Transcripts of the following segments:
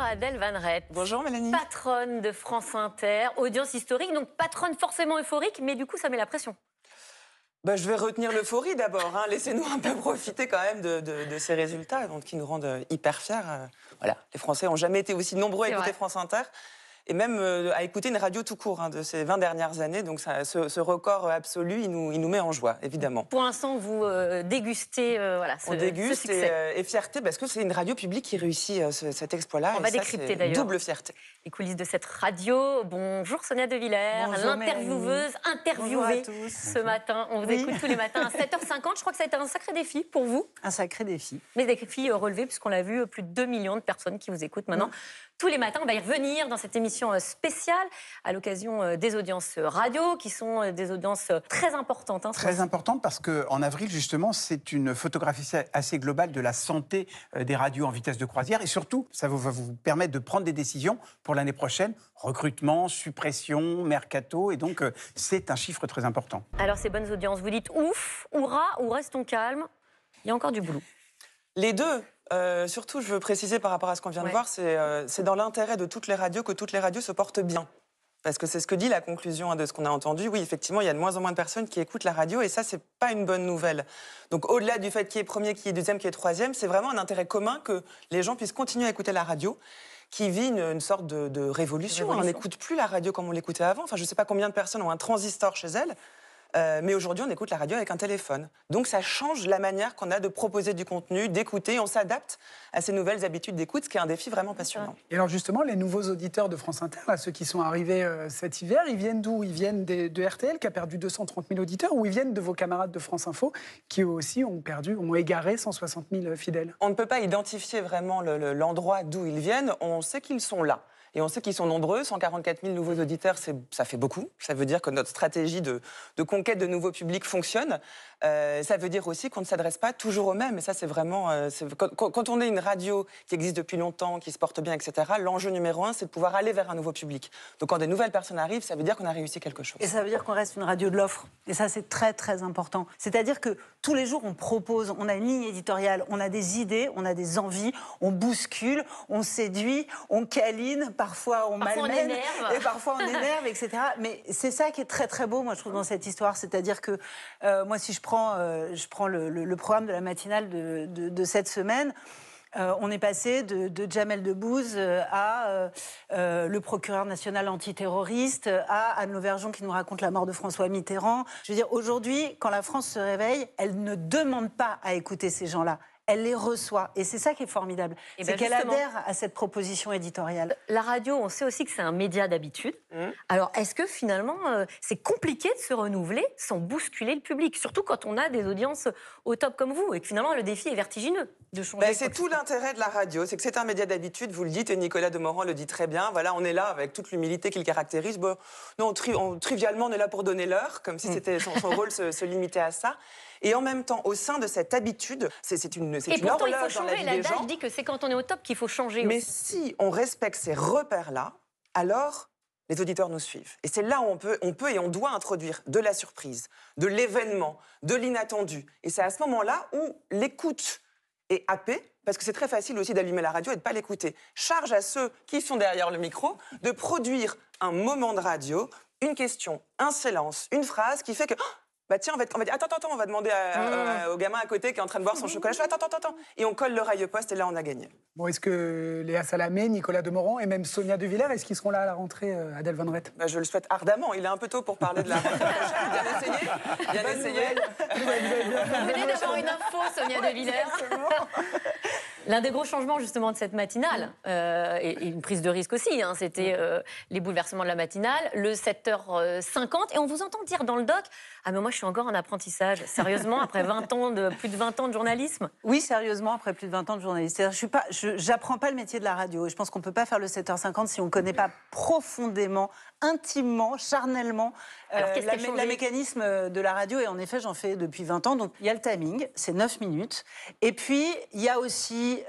Adèle Van Rett. Bonjour Mélanie. Patronne de France Inter, audience historique, donc patronne forcément euphorique, mais du coup ça met la pression. Je vais retenir l'euphorie d'abord. Laissez-nous un peu profiter quand même de ces résultats qui nous rendent hyper fiers. Voilà, les Français n'ont jamais été aussi nombreux à écouter France Inter. Et même à écouter une radio tout court de ces 20 dernières années. Donc ce record absolu, il nous met en joie, évidemment. Pour l'instant, vous dégustez On déguste et fierté, parce que c'est une radio publique qui réussit cet exploit-là. On va décrypter d'ailleurs. Double fierté. Les coulisses de cette radio. Bonjour Sonia De Villers, l'intervieweuse, interviewée ce matin. On vous écoute tous les matins à 7h50. Je crois que ça a été un sacré défi pour vous. Un sacré défi. Mais des défis relevés, puisqu'on l'a vu, plus de 2 millions de personnes qui vous écoutent maintenant. Tous les matins, on va y revenir dans cette émission spéciale à l'occasion des audiences radio, qui sont des audiences très importantes. Très importantes parce qu'en avril, justement, c'est une photographie assez globale de la santé des radios en vitesse de croisière. Et surtout, ça va vous permettre de prendre des décisions pour l'année prochaine. Recrutement, suppression, mercato. Et donc, c'est un chiffre très important. Alors, ces bonnes audiences, vous dites ouf, hurrah ou restons calmes? Il y a encore du boulot. Les deux. Surtout, je veux préciser par rapport à ce qu'on vient de voir, c'est dans l'intérêt de toutes les radios que toutes les radios se portent bien. Parce que c'est ce que dit la conclusion de ce qu'on a entendu. Oui, effectivement, il y a de moins en moins de personnes qui écoutent la radio et ça, c'est pas une bonne nouvelle. Donc, au-delà du fait qu'il y ait premier, qu'il y ait deuxième, qu'il y ait troisième, c'est vraiment un intérêt commun que les gens puissent continuer à écouter la radio, qui vit une sorte de révolution. On n'écoute plus la radio comme on l'écoutait avant. Enfin, je sais pas combien de personnes ont un transistor chez elles. Mais aujourd'hui, on écoute la radio avec un téléphone. Donc, ça change la manière qu'on a de proposer du contenu, d'écouter. On s'adapte à ces nouvelles habitudes d'écoute, ce qui est un défi vraiment passionnant. Et alors, justement, les nouveaux auditeurs de France Inter, là, ceux qui sont arrivés cet hiver, ils viennent d'où? Ils viennent de RTL, qui a perdu 230 000 auditeurs, ou ils viennent de vos camarades de France Info, qui eux aussi ont égaré 160 000 fidèles? On ne peut pas identifier vraiment l'endroit d'où ils viennent. On sait qu'ils sont là. Et on sait qu'ils sont nombreux, 144 000 nouveaux auditeurs, ça fait beaucoup. Ça veut dire que notre stratégie de conquête de nouveaux publics fonctionne. Ça veut dire aussi qu'on ne s'adresse pas toujours aux mêmes. Et ça, c'est vraiment... quand on est une radio qui existe depuis longtemps, qui se porte bien, etc., l'enjeu numéro 1, c'est de pouvoir aller vers un nouveau public. Donc quand des nouvelles personnes arrivent, ça veut dire qu'on a réussi quelque chose. Et ça veut dire qu'on reste une radio de l'offre. Et ça, c'est très, très important. C'est-à-dire que tous les jours, on propose, on a une ligne éditoriale, on a des idées, on a des envies, on bouscule, on séduit, on câline, parfois on malmène, et parfois on énerve, etc. Mais c'est ça qui est très très beau, moi je trouve, dans cette histoire. C'est-à-dire que moi, si je prends le programme de la matinale de cette semaine, on est passé de Jamel Debbouze à le procureur national antiterroriste, à Anne Lauvergeon qui nous raconte la mort de François Mitterrand. Je veux dire, aujourd'hui, quand la France se réveille, elle ne demande pas à écouter ces gens-là. Elle les reçoit. Et c'est ça qui est formidable. C'est qu'elle adhère à cette proposition éditoriale. La radio, on sait aussi que c'est un média d'habitude. Alors, est-ce que finalement, c'est compliqué de se renouveler sans bousculer le public? Surtout quand on a des audiences au top comme vous et que finalement, le défi est vertigineux de changer. C'est tout l'intérêt de la radio. C'est que c'est un média d'habitude, vous le dites, et Nicolas Demorand le dit très bien. Voilà, on est là avec toute l'humilité qui le caractérise. Non, trivialement, on est là pour donner l'heure, comme si c'était son rôle se limitait à ça. Et en même temps, au sein de cette habitude, c'est une horloge dans la vie des gens. Et pourtant, il faut changer. L'adage dit que c'est quand on est au top qu'il faut changer. Mais si on respecte ces repères-là, alors les auditeurs nous suivent. Et c'est là où on peut et on doit introduire de la surprise, de l'événement, de l'inattendu. Et c'est à ce moment-là où l'écoute est happée, parce que c'est très facile aussi d'allumer la radio et de ne pas l'écouter. Charge à ceux qui sont derrière le micro de produire un moment de radio, une question, un silence, une phrase qui fait que... tiens, on va dire, attends, on va demander au gamin à côté qui est en train de boire son chocolat. Je fais, attends. Et on colle l'oreille au poste et là, on a gagné. Bon, est-ce que Léa Salamé, Nicolas Demorand et même Sonia De Villers, est-ce qu'ils seront là à la rentrée, Adèle Van Rett? Je le souhaite ardemment. Il est un peu tôt pour parler de la rentrée prochaine. Bien essayé. Vous venez d'avoir une info, Sonia De Villers. L'un des gros changements, justement, de cette matinale, et une prise de risque aussi, c'était les bouleversements de la matinale, le 7h50. Et on vous entend dire dans le doc, ah mais moi je suis encore en apprentissage. Sérieusement, après plus de 20 ans de journalisme? Oui, sérieusement, après plus de 20 ans de journalisme. J'apprends pas le métier de la radio. Et je pense qu'on peut pas faire le 7h50 si on connaît pas profondément, intimement, charnellement le mécanisme de la radio. Et en effet, j'en fais depuis 20 ans. Donc il y a le timing, c'est 9 minutes. Et puis il y a aussi aussi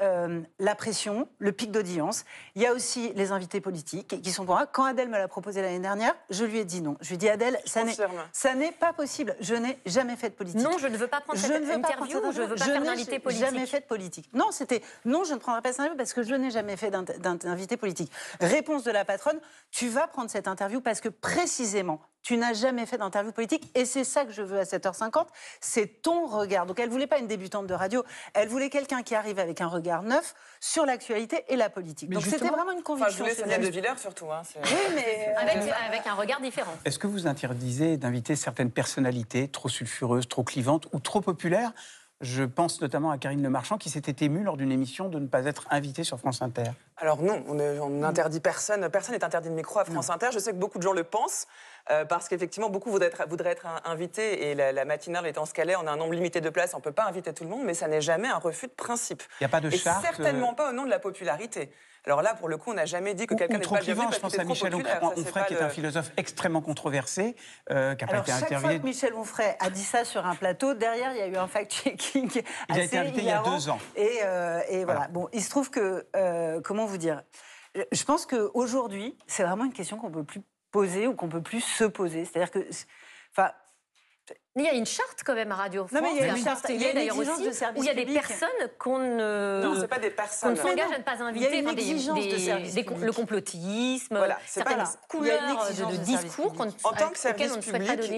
la pression, le pic d'audience. Il y a aussi les invités politiques qui sont pour moi. Quand Adèle me l'a proposé l'année dernière, je lui ai dit non. Je lui ai dit, Adèle, ça n'est pas possible. Je n'ai jamais fait de politique. Non, je ne veux pas prendre cette interview, je ne veux pas faire d'invité politique. Je n'ai jamais fait de politique. Non, c'était non, je ne prendrai pas cette interview parce que je n'ai jamais fait d'invité politique. Réponse de la patronne, tu vas prendre cette interview parce que précisément, tu n'as jamais fait d'interview politique et c'est ça que je veux à 7h50, c'est ton regard. Donc elle ne voulait pas une débutante de radio, elle voulait quelqu'un qui arrive avec un regard neuf sur l'actualité et la politique. Mais donc c'était vraiment une conviction. Je voulais Sonia De Villers surtout. Hein, oui, mais avec un regard différent. Est-ce que vous interdisez d'inviter certaines personnalités trop sulfureuses, trop clivantes ou trop populaires ? Je pense notamment à Karine Le Marchand qui s'était émue lors d'une émission de ne pas être invitée sur France Inter. Alors non, on n'interdit personne. Personne n'est interdit de micro à France Inter. Je sais que beaucoup de gens le pensent parce qu'effectivement, beaucoup voudraient être invités et la matinale étant ce qu'elle est, on a un nombre limité de places, on ne peut pas inviter tout le monde, mais ça n'est jamais un refus de principe. Il n'y a pas de charte. Et certainement pas au nom de la popularité. Alors là, pour le coup, on n'a jamais dit que quelqu'un n'est pas bienvenu parce je pense qu'il à est trop Michel populaire. Onfray, qui est un philosophe extrêmement controversé, qui n'a pas alors, été chaque interviewé. fois que Michel Onfray a dit ça sur un plateau, derrière, il y a eu un fact-checking assez Il a été invité il y a 2 ans. Et voilà. Bon, il se trouve que, comment vous dire, je pense qu'aujourd'hui, c'est vraiment une question qu'on ne peut plus poser ou qu'on ne peut plus se poser. C'est-à-dire que... Enfin, il y a une charte quand même à Radio France. Non, mais il y a une charte, il y a d'ailleurs aussi de service où il y a des public. personnes qu'on ne... Non, c'est pas des personnes. Qu'on ne s'engage à ne pas inviter. Il y a une exigence de service public. Le complotisme, Voilà, c'est certaines pas couleurs de discours En tant que service public,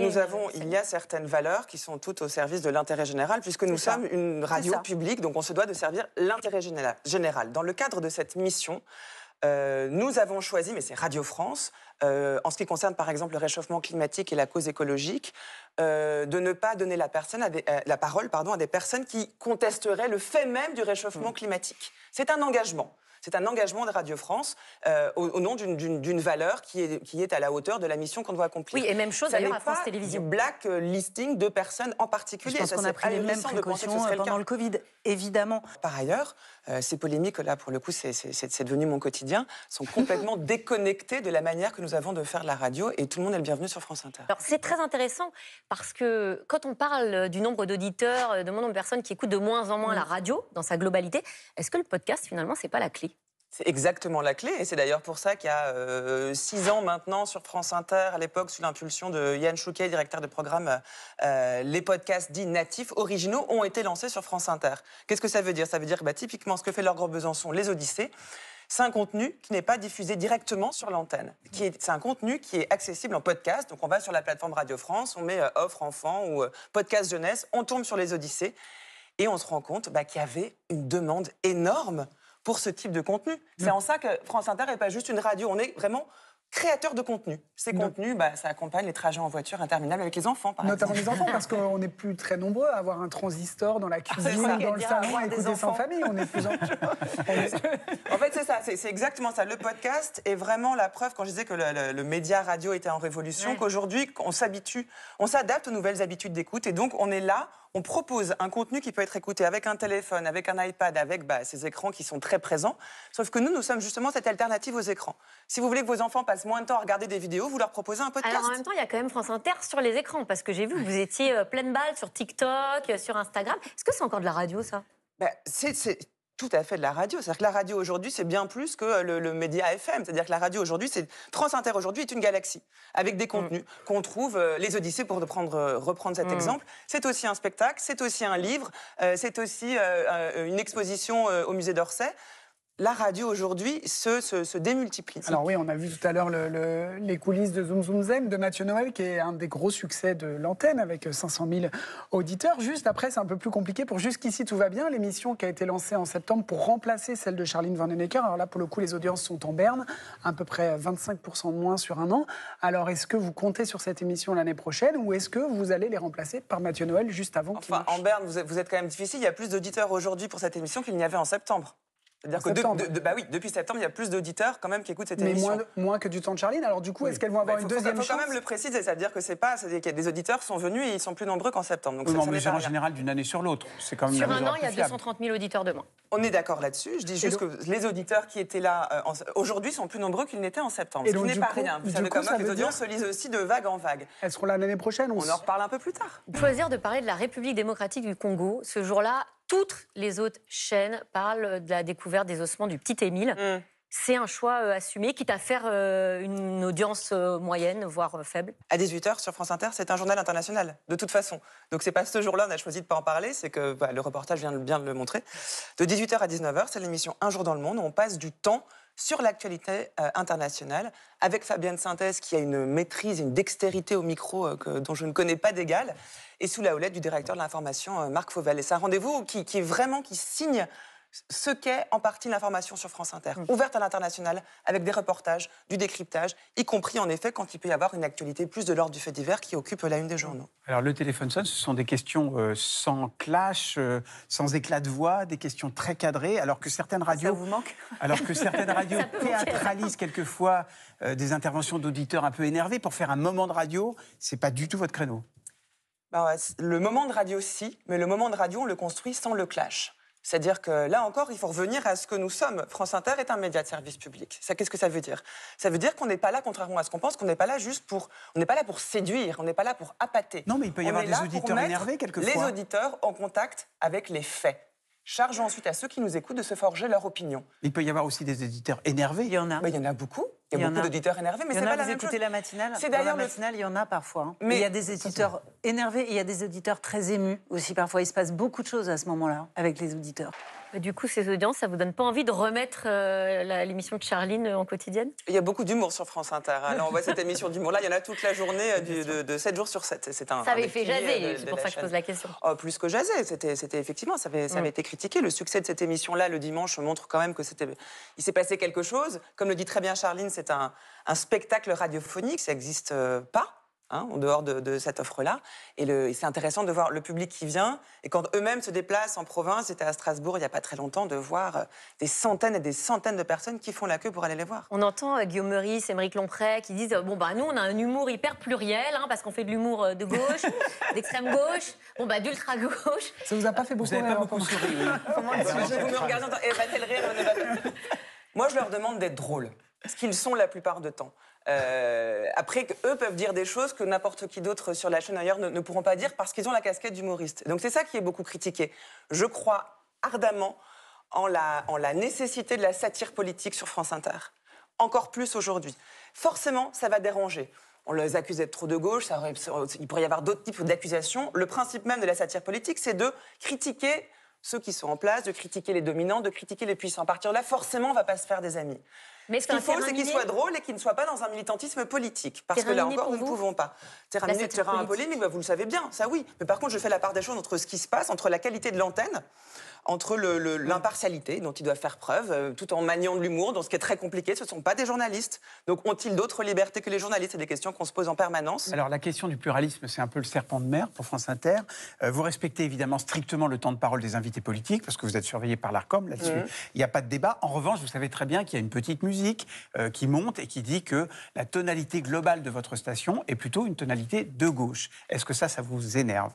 il y a certaines valeurs qui sont toutes au service de l'intérêt général, puisque nous sommes une radio publique, donc on se doit de servir l'intérêt général. Dans le cadre de cette mission, nous avons choisi, mais c'est Radio France, en ce qui concerne par exemple le réchauffement climatique et la cause écologique, de ne pas donner la parole à des personnes qui contesteraient le fait même du réchauffement climatique. C'est un engagement. C'est un engagement de Radio France au nom d'une valeur qui est à la hauteur de la mission qu'on doit accomplir. Oui, et même chose d'ailleurs à France Télévisions. Du blacklisting de personnes en particulier. Je pense qu'on a pris les mêmes précautions pendant le Covid, évidemment. Par ailleurs, ces polémiques-là, pour le coup, c'est devenu mon quotidien, sont complètement déconnectées de la manière que nous avons de faire de la radio et tout le monde est le bienvenu sur France Inter. Alors c'est très intéressant parce que quand on parle du nombre d'auditeurs, de nombre de personnes qui écoutent de moins en moins la radio dans sa globalité, est-ce que le podcast finalement c'est pas la clé ? C'est exactement la clé et c'est d'ailleurs pour ça qu'il y a 6 ans maintenant sur France Inter, à l'époque sous l'impulsion de Yann Chouquet, directeur de programme, les podcasts dits natifs, originaux, ont été lancés sur France Inter. Qu'est-ce que ça veut dire ? Ça veut dire typiquement ce que fait Laure Gros-Besançon, les Odyssées. C'est un contenu qui n'est pas diffusé directement sur l'antenne. C'est un contenu qui est accessible en podcast. Donc on va sur la plateforme Radio France, on met offre enfant ou podcast jeunesse, on tombe sur les Odyssées et on se rend compte qu'il y avait une demande énorme pour ce type de contenu. C'est en ça que France Inter n'est pas juste une radio, on est vraiment créateur de contenu. Ces contenus, ça accompagne les trajets en voiture interminables avec les enfants, par Notamment exemple. les enfants, parce qu'on n'est plus très nombreux à avoir un transistor dans la cuisine, dans le salon, à écouter sans famille. On est plus en... En fait, c'est ça, c'est exactement ça. Le podcast est vraiment la preuve, quand je disais que le média radio était en révolution, qu'aujourd'hui, on s'habitue, on s'adapte aux nouvelles habitudes d'écoute, et donc on est là, on propose un contenu qui peut être écouté avec un téléphone, avec un iPad, avec ces écrans qui sont très présents, sauf que nous sommes justement cette alternative aux écrans. Si vous voulez que vos enfants passent moins de temps à regarder des vidéos, vous leur proposez un podcast. Alors en même temps, il y a quand même France Inter sur les écrans, parce que j'ai vu que vous étiez pleine balle sur TikTok, sur Instagram. Est-ce que c'est encore de la radio, ça ? C'est tout à fait de la radio. C'est-à-dire que la radio aujourd'hui, c'est bien plus que le média FM. C'est-à-dire que la radio aujourd'hui, France Inter aujourd'hui est une galaxie avec des contenus qu'on trouve. Les Odyssées, pour reprendre cet exemple, c'est aussi un spectacle, c'est aussi un livre, c'est aussi une exposition au musée d'Orsay. La radio aujourd'hui se démultiplie. Alors oui, on a vu tout à l'heure les coulisses de Zoom Zoom Zem de Mathieu Noël, qui est un des gros succès de l'antenne avec 500 000 auditeurs. Juste après, c'est un peu plus compliqué. Pour Jusqu'ici, tout va bien, l'émission qui a été lancée en septembre pour remplacer celle de Charline Vanhoenacker. Alors là, pour le coup, les audiences sont en berne, à peu près 25% de moins sur un an. Alors, est-ce que vous comptez sur cette émission l'année prochaine ou est-ce que vous allez les remplacer par Mathieu Noël juste avant qu'il marche ? En berne, vous êtes quand même difficile. Il y a plus d'auditeurs aujourd'hui pour cette émission qu'il n'y avait en septembre. C'est-à-dire que depuis septembre, il y a plus d'auditeurs quand même qui écoutent cette émission. Mais moins que du temps de Charline. Alors du coup, est-ce qu'elles vont avoir une deuxième chance ? Il faut quand même le préciser, c'est-à-dire que des auditeurs sont venus et ils sont plus nombreux qu'en septembre. Donc on mesure en général d'une année sur l'autre. C'est quand même sur un an, il y a 230 000 auditeurs de moins. On est d'accord là-dessus. Je dis juste que les auditeurs qui éient là aujourd'hui sont plus nombreux qu'ils n'étaient en septembre. Ce qui n'est pas rien. Vous savez comme moi que les audiences se lisent aussi de vague en vague. Elles seront là l'année prochaine. On en reparle un peu plus tard. Choisir de parler de la République démocratique du Congo, ce jour-là, toutes les autres chaînes parlent de la découverte des ossements du petit Émile. C'est un choix assumé, quitte à faire une audience moyenne, voire faible. À 18h sur France Inter, c'est un journal international, de toute façon. Donc c'est pas ce jour-là, on a choisi de pas en parler, c'est que le reportage vient bien de le montrer. De 18h à 19h, c'est l'émission Un jour dans le monde, où on passe du temps sur l'actualité internationale, avec Fabienne Synthèse, qui a une maîtrise, une dextérité au micro dont je ne connais pas d'égal, et sous la houlette du directeur de l'information, Marc Fauvel. Et c'est un rendez-vous qui signe ce qu'est en partie l'information sur France Inter, ouverte à l'international, avec des reportages, du décryptage, y compris en effet quand il peut y avoir une actualité plus de l'ordre du fait divers qui occupe la une des journaux. Alors le téléphone sonne, ce sont des questions sans clash, sans éclat de voix, des questions très cadrées, alors que certaines radios, Ça vous manque? alors que certaines radios théâtralisent quelquefois des interventions d'auditeurs un peu énervés pour faire un moment de radio. C'est pas du tout votre créneau. Le moment de radio, si, mais le moment de radio, on le construit sans le clash. C'est-à-dire que là encore, il faut revenir à ce que nous sommes. France Inter est un média de service public. Qu'est-ce que ça veut dire? Ça veut dire qu'on n'est pas là, contrairement à ce qu'on pense, qu'on n'est pas là juste pour... On n'est pas là pour séduire, on n'est pas là pour appâter. Non, mais il peut y avoir des auditeurs énervés quelquefois. Les auditeurs en contact avec les faits. Charge ensuite à ceux qui nous écoutent de se forger leur opinion. Il peut y avoir aussi des éditeurs énervés. Il y en a. Il y en a beaucoup. Il y a beaucoup d'auditeurs énervés, mais c'est pas la même chose. Vous écoutez la matinale? C'est d'ailleurs la matinale, il y en a parfois. Hein. Mais il y a des éditeurs énervés et il y a des auditeurs très émus aussi. Parfois, il se passe beaucoup de choses à ce moment-là avec les auditeurs. Du coup, ces audiences, ça vous donne pas envie de remettre l'émission de Charline en quotidienne? Il y a beaucoup d'humour sur France Inter. Alors on voit cette émission d'humour-là, il y en a toute la journée de 7 jours sur 7. Ça avait fait jaser, c'est pour ça que je pose la question. Oh, plus que jaser, c'était effectivement, ça avait été critiqué. Le succès de cette émission-là, le dimanche, montre quand même que il s'est passé quelque chose. Comme le dit très bien Charline, c'est un spectacle radiophonique, ça n'existe pas. En dehors de cette offre-là. Et c'est intéressant de voir le public qui vient. Et quand eux-mêmes se déplacent en province, c'était à Strasbourg il n'y a pas très longtemps, de voir des centaines et des centaines de personnes qui font la queue pour aller les voir. On entend Guillaume Meurice, Émeric Lomprey qui disent nous, on a un humour hyper pluriel, parce qu'on fait de l'humour de gauche, d'extrême gauche, d'ultra-gauche. Ça vous a pas fait beaucoup rire? Vous n'avez pas beaucoup souri. Vous me regardez, va-t-elle rire? Moi, je leur demande d'être drôles. Ce qu'ils sont la plupart du temps. Après, eux peuvent dire des choses que n'importe qui d'autre sur la chaîne ailleurs ne pourront pas dire parce qu'ils ont la casquette d'humoriste. Donc c'est ça qui est beaucoup critiqué. Je crois ardemment en la nécessité de la satire politique sur France Inter. Encore plus aujourd'hui. Forcément, ça va déranger. On les accuse d'être trop de gauche, il pourrait y avoir d'autres types d'accusations. Le principe même de la satire politique, c'est de critiquer ceux qui sont en place, de critiquer les dominants, de critiquer les puissants. À partir de là, forcément, on ne va pas se faire des amis. Mais ce qu'il faut, c'est qu'ils soient drôles et qu'ils ne soient pas dans un militantisme politique. Parce que là encore, nous ne pouvons pas. Terrain polémique, vous le savez bien, ça oui. Mais par contre, je fais la part des choses entre ce qui se passe, entre la qualité de l'antenne, entre l'impartialité dont ils doivent faire preuve, tout en maniant de l'humour, dans ce qui est très compliqué. Ce ne sont pas des journalistes. Donc ont-ils d'autres libertés que les journalistes? C'est des questions qu'on se pose en permanence. Alors la question du pluralisme, c'est un peu le serpent de mer pour France Inter. Vous respectez évidemment strictement le temps de parole des invités politiques, parce que vous êtes surveillé par l'Arcom, là-dessus. Il n'y a pas de débat. En revanche, vous savez très bien qu'il y a une petite musique qui monte et qui dit que la tonalité globale de votre station est plutôt une tonalité de gauche. Est-ce que ça vous énerve?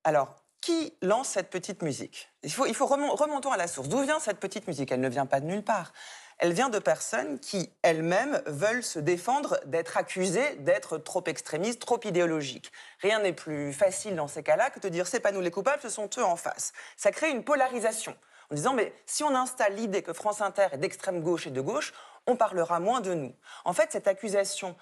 Alors, qui lance cette petite musique? Remontons à la source. D'où vient cette petite musique? Elle ne vient pas de nulle part. Elle vient de personnes qui, elles-mêmes, veulent se défendre d'être accusées d'être trop extrémistes, trop idéologiques. Rien n'est plus facile dans ces cas-là que de dire « c'est pas nous les coupables, ce sont eux en face ». Ça crée une polarisation en disant « mais si on installe l'idée que France Inter est d'extrême gauche et de gauche, on parlera moins de nous ». En fait, cette accusation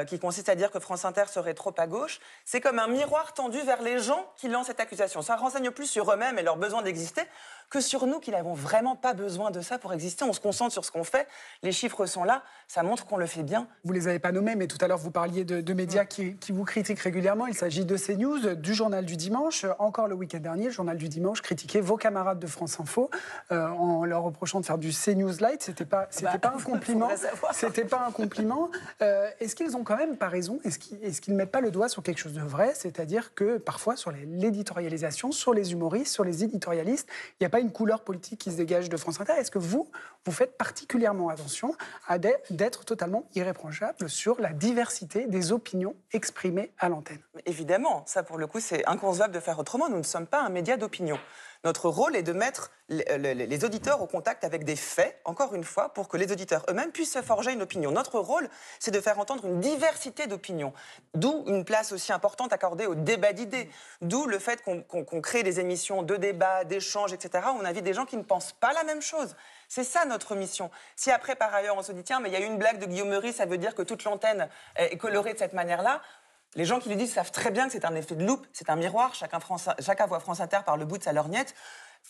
qui consiste à dire que France Inter serait trop à gauche, c'est comme un miroir tendu vers les gens qui lancent cette accusation. Ça renseigne plus sur eux-mêmes et leur besoin d'exister que sur nous qui n'avons vraiment pas besoin de ça pour exister. On se concentre sur ce qu'on fait, les chiffres sont là, ça montre qu'on le fait bien. Vous ne les avez pas nommés, mais tout à l'heure vous parliez de médias qui vous critiquent régulièrement. Il s'agit de CNews, du Journal du Dimanche. Encore le week-end dernier, le Journal du Dimanche critiquait vos camarades de France Info en leur reprochant de faire du CNews Light. C'était pas un compliment. C'était pas un compliment. Est-ce qu'ils ont quand même pas raison? Est-ce qu'ils ne mettent pas le doigt sur quelque chose de vrai? C'est-à-dire que parfois, sur l'éditorialisation, sur les humoristes, sur les éditorialistes, il n'y a pas une couleur politique qui se dégage de France Inter. Est-ce que vous faites particulièrement attention à d'être totalement irréprochable sur la diversité des opinions exprimées à l'antenne? Évidemment, ça pour le coup, c'est inconcevable de faire autrement. Nous ne sommes pas un média d'opinion. Notre rôle est de mettre les auditeurs au contact avec des faits, encore une fois, pour que les auditeurs eux-mêmes puissent se forger une opinion. Notre rôle, c'est de faire entendre une diversité d'opinions, d'où une place aussi importante accordée au débat d'idées, d'où le fait qu'on crée des émissions de débat, d'échanges, etc., où on invite des gens qui ne pensent pas la même chose. C'est ça notre mission. Si après, par ailleurs, on se dit, tiens, mais il y a eu une blague de Guillaume Meurice, ça veut dire que toute l'antenne est colorée de cette manière-là, les gens qui le disent savent très bien que c'est un effet de loupe, c'est un miroir, chacun voit France Inter par le bout de sa lorgnette.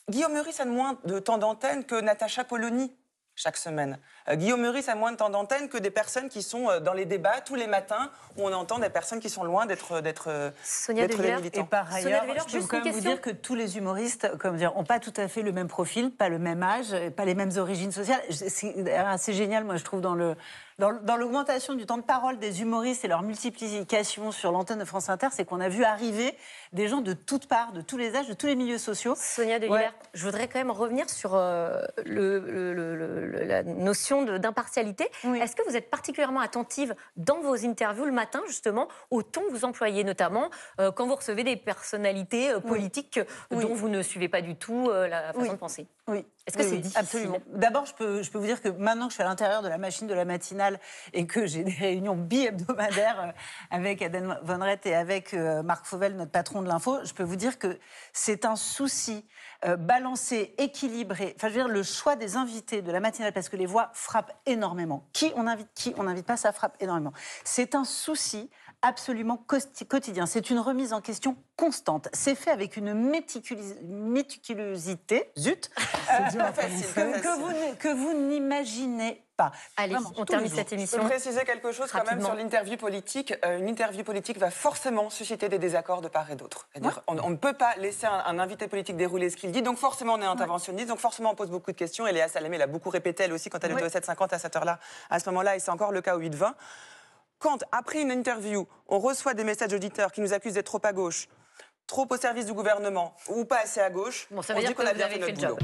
Guillaume Meurice a moins de temps d'antenne que Natacha Polony chaque semaine. Guillaume Meurice a moins de temps d'antenne que des personnes qui sont dans les débats tous les matins où on entend des personnes qui sont loin d'être des militants. Et par ailleurs, je peux quand même vous dire que tous les humoristes n'ont pas tout à fait le même profil, pas le même âge, pas les mêmes origines sociales. C'est assez génial, moi, je trouve, dans l'augmentation du temps de parole des humoristes et leur multiplication sur l'antenne de France Inter, c'est qu'on a vu arriver des gens de toutes parts, de tous les âges, de tous les milieux sociaux. Sonia De Villers, je voudrais quand même revenir sur la notion d'impartialité. Oui. Est-ce que vous êtes particulièrement attentive dans vos interviews le matin, justement, au ton que vous employez, notamment quand vous recevez des personnalités politiques dont vous ne suivez pas du tout la façon de penser? Oui. Est-ce que c'est difficile? Absolument. D'abord, je peux vous dire que maintenant que je suis à l'intérieur de la machine de la matinale et que j'ai des réunions bi-hebdomadaires avec Aden Van Rett et avec Marc Fauvel, notre patron de l'info, je peux vous dire que c'est un souci balancé, équilibré. Enfin, je veux dire, le choix des invités de la matinale, parce que les voix frappent énormément. Qui on n'invite pas, ça frappe énormément. C'est un souci absolument quotidien. C'est une remise en question constante. C'est fait avec une méticulosité, que vous n'imaginez pas. Allez, vraiment, on termine cette émission. Je peux préciser quelque chose quand même sur l'interview politique. Une interview politique va forcément susciter des désaccords de part et d'autre. C'est-à-dire, on ne peut pas laisser un invité politique dérouler ce qu'il dit, donc forcément on est interventionniste, donc forcément on pose beaucoup de questions. Et Léa Salamé l'a beaucoup répété elle aussi quand elle était au 7h50 à cette heure-là, à ce moment-là, et c'est encore le cas au 8h20. Quand, après une interview, on reçoit des messages d'auditeurs qui nous accusent d'être trop à gauche, trop au service du gouvernement ou pas assez à gauche, ça veut dire qu'on a bien fait notre boulot.